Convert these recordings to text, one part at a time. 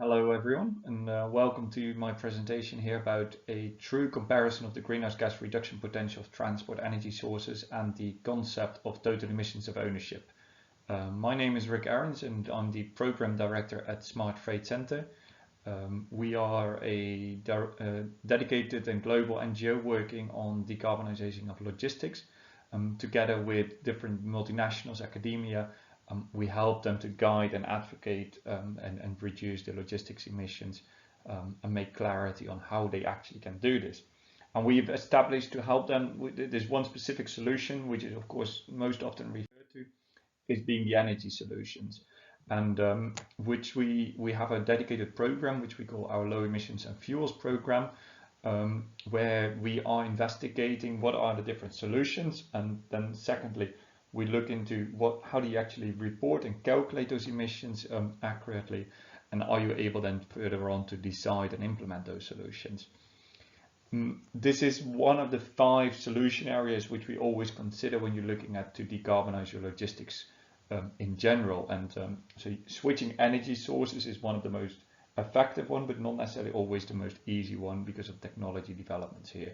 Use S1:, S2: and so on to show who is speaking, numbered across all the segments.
S1: Hello everyone, and welcome to my presentation here about a true comparison of the greenhouse gas reduction potential of transport energy sources and the concept of total emissions of ownership. My name is Rick Arends and I'm the Program Director at Smart Freight Center. We are a dedicated and global NGO working on decarbonization of logistics. Together with different multinationals, academia, we help them to guide and advocate and reduce the logistics emissions and make clarity on how they actually can do this. And we've established to help them with this one specific solution, which is of course most often referred to, is being the energy solutions. And which we have a dedicated program, which we call our Low Emissions and Fuels program, where we are investigating what are the different solutions, and then secondly, we look into how do you actually report and calculate those emissions accurately, and are you able then further on to decide and implement those solutions. This is one of the 5 solution areas which we always consider when you're looking at to decarbonize your logistics in general, and so switching energy sources is one of the most effective one, but not necessarily always the most easy one because of technology developments here.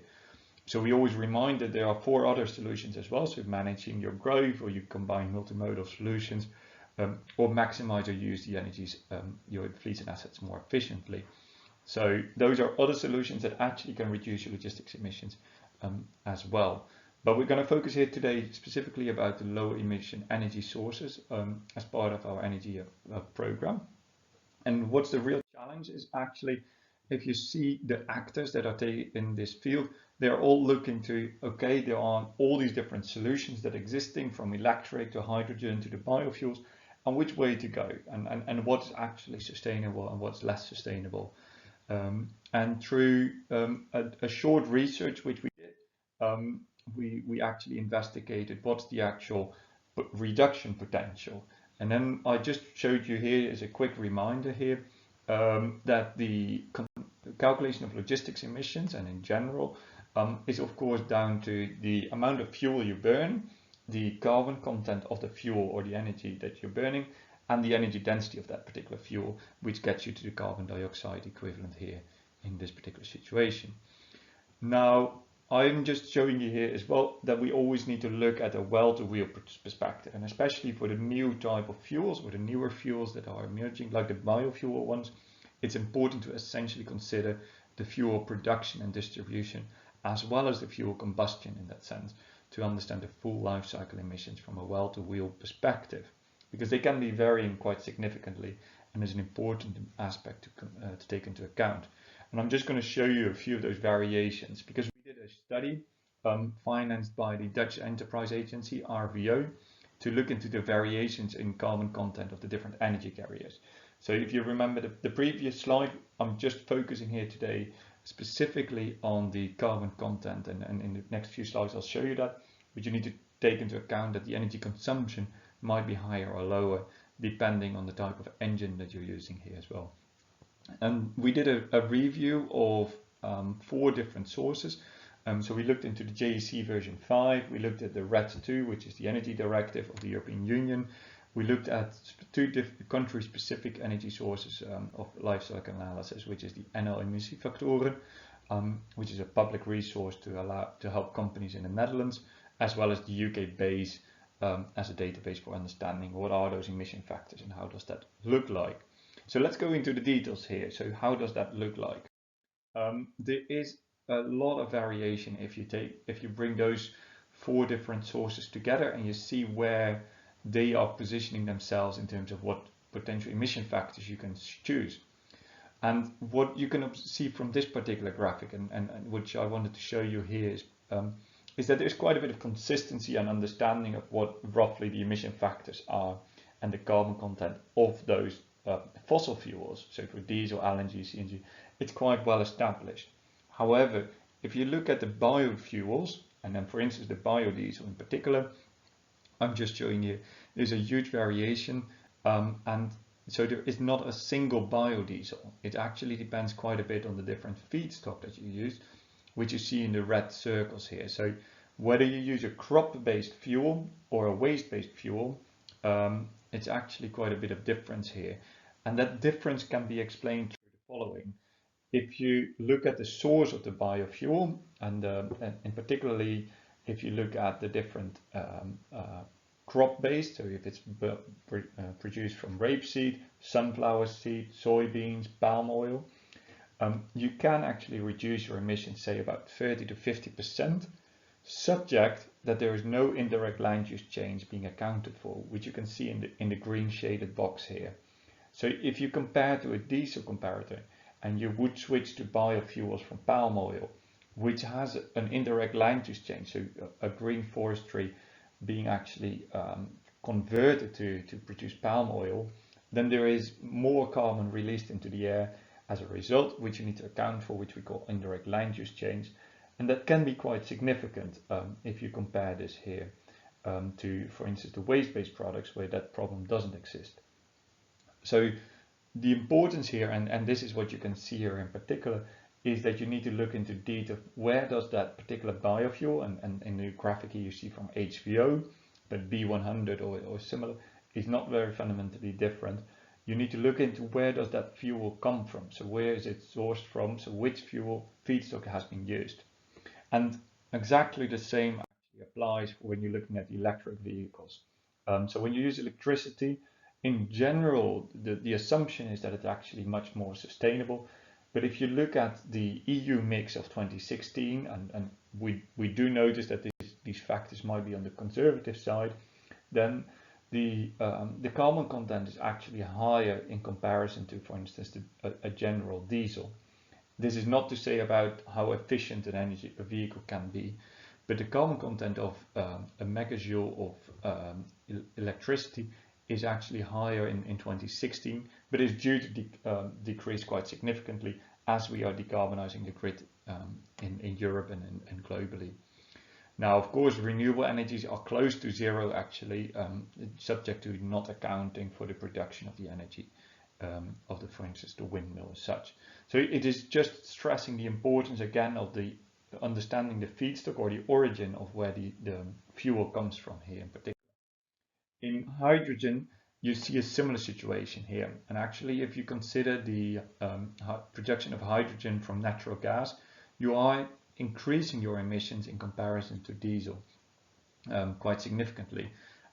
S1: So we always remind that there are 4 other solutions as well. So managing your growth, or you combine multimodal solutions, or maximize or use the energies, your fleets and assets more efficiently. So those are other solutions that actually can reduce your logistics emissions as well. But we're going to focus here today specifically about the low emission energy sources as part of our energy program. And what's the real challenge is actually, if you see the actors that are in this field, they're all looking to, okay, there are all these different solutions that are existing, from electric to hydrogen to the biofuels, and which way to go, and what's actually sustainable and what's less sustainable. And through a short research which we did, we actually investigated what's the actual reduction potential. And then I just showed you here as a quick reminder here that the calculation of logistics emissions and in general is of course down to the amount of fuel you burn, the carbon content of the fuel or the energy that you're burning, and the energy density of that particular fuel, which gets you to the carbon dioxide equivalent here in this particular situation. Now, I'm just showing you here as well that we always need to look at a well-to-wheel perspective, and especially for the new type of fuels or the newer fuels that are emerging, like the biofuel ones, it's important to essentially consider the fuel production and distribution, as well as the fuel combustion in that sense, to understand the full life cycle emissions from a well-to-wheel perspective, because they can be varying quite significantly and is an important aspect to take into account. And I'm just going to show you a few of those variations, because we did a study financed by the Dutch Enterprise Agency, RVO, to look into the variations in carbon content of the different energy carriers. So if you remember the previous slide, I'm just focusing here today specifically on the carbon content, and in the next few slides I'll show you that, but you need to take into account that the energy consumption might be higher or lower depending on the type of engine that you're using here as well. And we did a review of 4 different sources. So we looked into the JEC version 5, we looked at the RED II, which is the Energy Directive of the European Union. We looked at 2 different country-specific energy sources of life cycle analysis, which is the NL emissiefactoren, which is a public resource to help companies in the Netherlands, as well as the UK base as a database for understanding what are those emission factors and how does that look like. So let's go into the details here. So how does that look like? There is a lot of variation if you bring those 4 different sources together and you see where they are positioning themselves in terms of what potential emission factors you can choose. And what you can see from this particular graphic, and which I wanted to show you here, is that there's quite a bit of consistency and understanding of what roughly the emission factors are and the carbon content of those fossil fuels. So for diesel, LNG, CNG, it's quite well established. However, if you look at the biofuels, and then for instance the biodiesel in particular, I'm just showing you there's a huge variation, and so there is not a single biodiesel. It actually depends quite a bit on the different feedstock that you use, which you see in the red circles here. So whether you use a crop-based fuel or a waste-based fuel, it's actually quite a bit of difference here. And that difference can be explained through the following. If you look at the source of the biofuel, and particularly if you look at the different crop-based, so if it's produced from rapeseed, sunflower seed, soybeans, palm oil, you can actually reduce your emissions, say about 30 to 50%, subject that there is no indirect land use change being accounted for, which you can see in the green shaded box here. So if you compare to a diesel comparator and you would switch to biofuels from palm oil, which has an indirect land use change, so a green forestry being actually converted to produce palm oil, then there is more carbon released into the air as a result, which you need to account for, which we call indirect land use change. And that can be quite significant if you compare this here to, for instance, the waste-based products where that problem doesn't exist. So the importance here, and this is what you can see here in particular, is that you need to look into detail where does that particular biofuel, and in the graphic here you see from HVO, but B100 or similar is not very fundamentally different. You need to look into where does that fuel come from, so where is it sourced from, so which fuel feedstock has been used. And exactly the same actually applies when you're looking at electric vehicles. So when you use electricity, in general, the assumption is that it's actually much more sustainable. But if you look at the EU mix of 2016, and we do notice that these factors might be on the conservative side, then the carbon content is actually higher in comparison to, for instance, a general diesel. This is not to say about how efficient a vehicle can be, but the carbon content of a megajoule of electricity is actually higher in 2016, but is due to decrease quite significantly as we are decarbonizing the grid in Europe and globally. Now, of course, renewable energies are close to zero actually, subject to not accounting for the production of the energy of the, for instance, the windmill as such. So it is just stressing the importance again of the understanding the feedstock or the origin of where the fuel comes from here in particular. In hydrogen, you see a similar situation here. And actually, if you consider the production of hydrogen from natural gas, you are increasing your emissions in comparison to diesel quite significantly,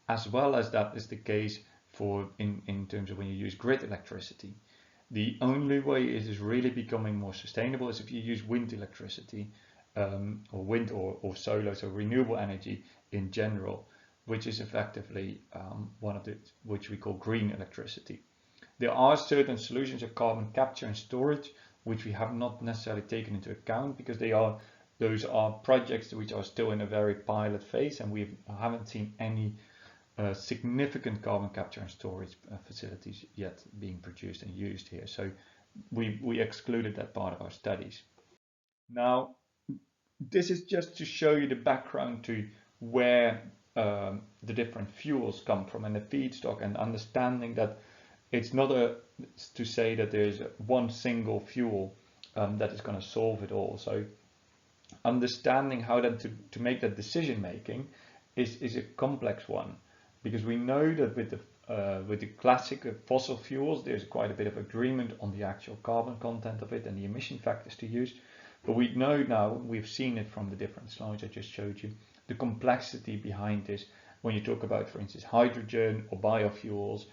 S1: as well as that is the case for in terms of when you use grid electricity. The only way it is really becoming more sustainable is if you use wind electricity, or wind or solar, so renewable energy in general, which is effectively one of the which we call green electricity. There are certain solutions of carbon capture and storage which we have not necessarily taken into account because those are projects which are still in a very pilot phase, and we haven't seen any significant carbon capture and storage facilities yet being produced and used here. So we excluded that part of our studies. Now, this is just to show you the background to where the different fuels come from and the feedstock, and understanding that it's not to say that there's one single fuel that is going to solve it all. So understanding how then to make that decision making is a complex one, because we know that with the classic fossil fuels there's quite a bit of agreement on the actual carbon content of it and the emission factors to use. But we know now, we've seen it from the different slides I just showed you, the complexity behind this when you talk about, for instance, hydrogen or biofuels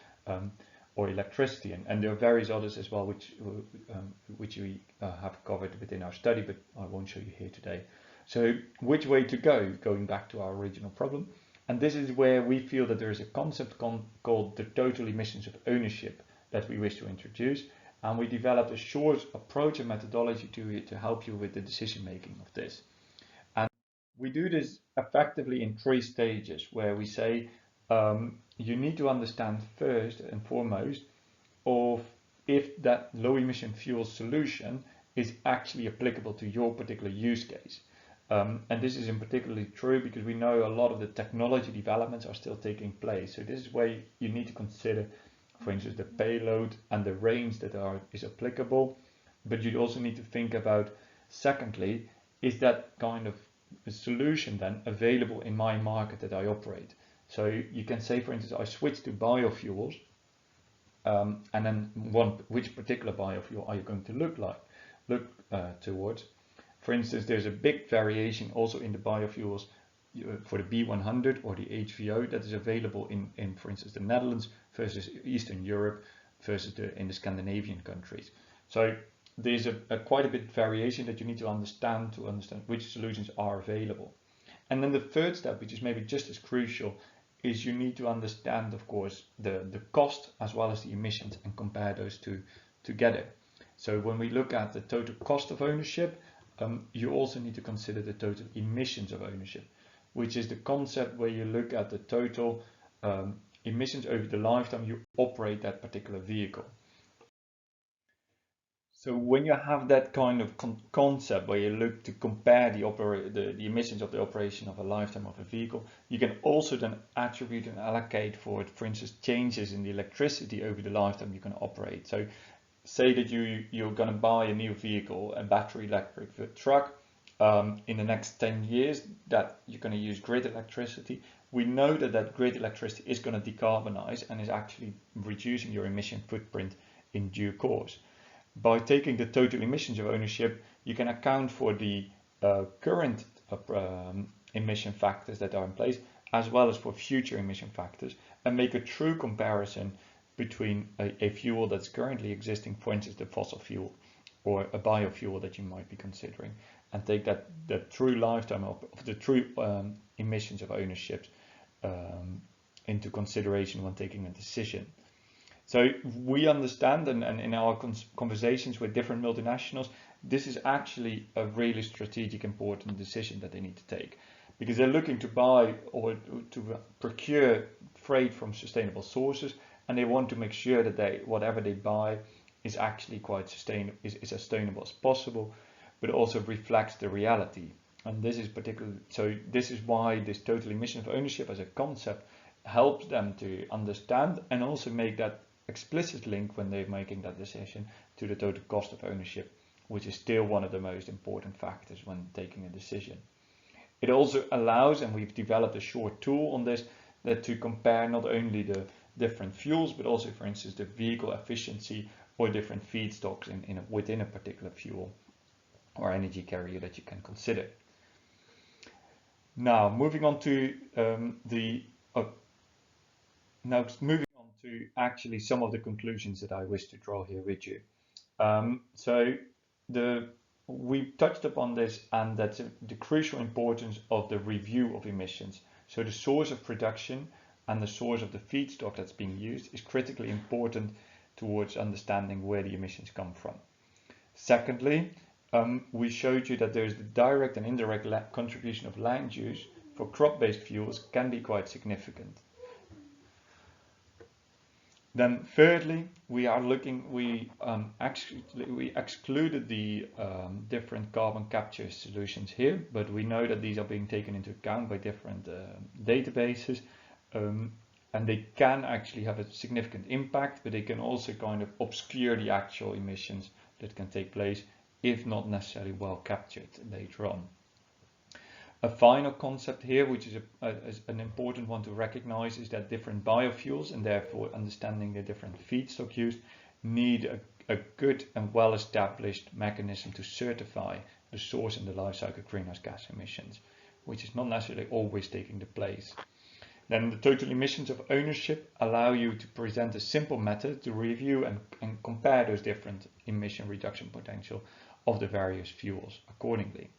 S1: or electricity, and there are various others as well which we have covered within our study, but I won't show you here today. So which way to go, going back to our original problem, and this is where we feel that there is a concept called the total emissions of ownership that we wish to introduce. And we developed a short approach and methodology to help you with the decision making of this. And we do this effectively in 3 stages, where we say you need to understand first and foremost of if that low emission fuel solution is actually applicable to your particular use case. And this is in particularly true because we know a lot of the technology developments are still taking place. So this is where you need to consider, for instance, the payload and the range that is applicable, but you also need to think about, secondly, is that kind of a solution then available in my market that I operate? So you can say, for instance, I switch to biofuels, and then which particular biofuel are you going to look towards. For instance, there's a big variation also in the biofuels for the B100 or the HVO that is available in for instance, the Netherlands versus Eastern Europe versus in the Scandinavian countries. So there's quite a bit variation that you need to understand which solutions are available. And then the third step, which is maybe just as crucial, is you need to understand, of course, the cost as well as the emissions and compare those two together. So when we look at the total cost of ownership, you also need to consider the total emissions of ownership, which is the concept where you look at the total emissions over the lifetime you operate that particular vehicle. So when you have that kind of concept where you look to compare the emissions of the operation of a lifetime of a vehicle, you can also then attribute and allocate for it, for instance, changes in the electricity over the lifetime you can operate. So say that you're going to buy a new vehicle, a battery electric truck, in the next 10 years that you're going to use grid electricity. We know that grid electricity is going to decarbonize and is actually reducing your emission footprint in due course. By taking the total emissions of ownership, you can account for the current emission factors that are in place, as well as for future emission factors, and make a true comparison between a fuel that's currently existing, for instance, the fossil fuel, or a biofuel that you might be considering, and take the true lifetime of the true emissions of ownership into consideration when taking a decision. So we understand, and in our conversations with different multinationals, this is actually a really strategic, important decision that they need to take, because they're looking to buy or to procure freight from sustainable sources, and they want to make sure that whatever they buy is actually quite sustainable, is as sustainable as possible, but also reflects the reality. And this is this is why this total emission of ownership as a concept helps them to understand and also make that explicit link when they're making that decision to the total cost of ownership, which is still one of the most important factors when taking a decision. It also allows, and we've developed a short tool on this, that to compare not only the different fuels, but also, for instance, the vehicle efficiency or different feedstocks within a particular fuel or energy carrier that you can consider. Now, moving on to actually some of the conclusions that I wish to draw here with you. We touched upon this, and that's the crucial importance of the review of emissions. So the source of production and the source of the feedstock that's being used is critically important towards understanding where the emissions come from. Secondly, we showed you that there's the direct and indirect contribution of land use for crop-based fuels can be quite significant. Then thirdly, we excluded the different carbon capture solutions here, but we know that these are being taken into account by different databases, and they can actually have a significant impact, but they can also kind of obscure the actual emissions that can take place if not necessarily well captured later on. A final concept here, which is an important one to recognize, is that different biofuels, and therefore understanding the different feedstock used, need a good and well-established mechanism to certify the source and the life cycle greenhouse gas emissions, which is not necessarily always taking the place. Then the total emissions of ownership allow you to present a simple method to review and compare those different emission reduction potential of the various fuels accordingly.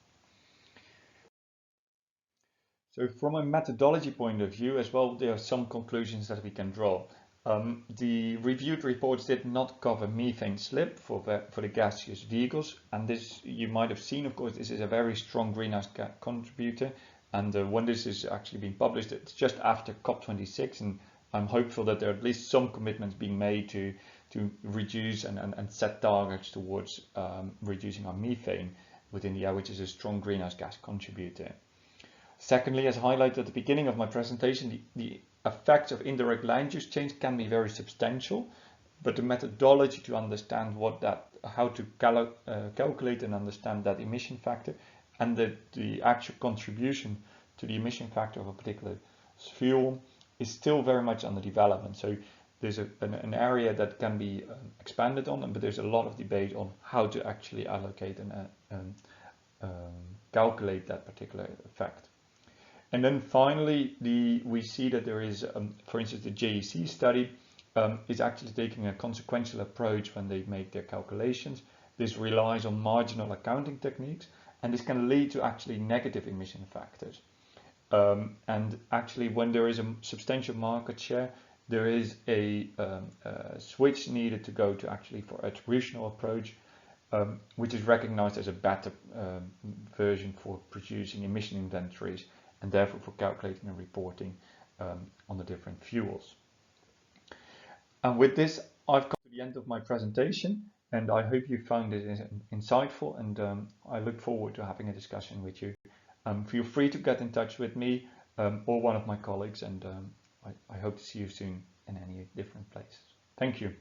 S1: So from a methodology point of view as well, there are some conclusions that we can draw. The reviewed reports did not cover methane slip for the gaseous vehicles, and this, you might have seen, of course, this is a very strong greenhouse gas contributor, and when this is actually being published, it's just after COP26, and I'm hopeful that there are at least some commitments being made to reduce and set targets towards reducing our methane within the air, which is a strong greenhouse gas contributor. Secondly, as highlighted at the beginning of my presentation, the effects of indirect land use change can be very substantial, but the methodology to understand how to calculate and understand that emission factor and the actual contribution to the emission factor of a particular fuel is still very much under development. So there's an area that can be expanded on, but there's a lot of debate on how to actually allocate and calculate that particular effect. And then finally, we see that there is, for instance, the GHG study is actually taking a consequential approach when they make their calculations. This relies on marginal accounting techniques, and this can lead to actually negative emission factors. And actually, when there is a substantial market share, there is a switch needed to go to actually for attributional approach, which is recognized as a better version for producing emission inventories and therefore for calculating and reporting on the different fuels. And with this, I've come to the end of my presentation, and I hope you found it insightful, and I look forward to having a discussion with you. Feel free to get in touch with me or one of my colleagues, and I hope to see you soon in any different place. Thank you.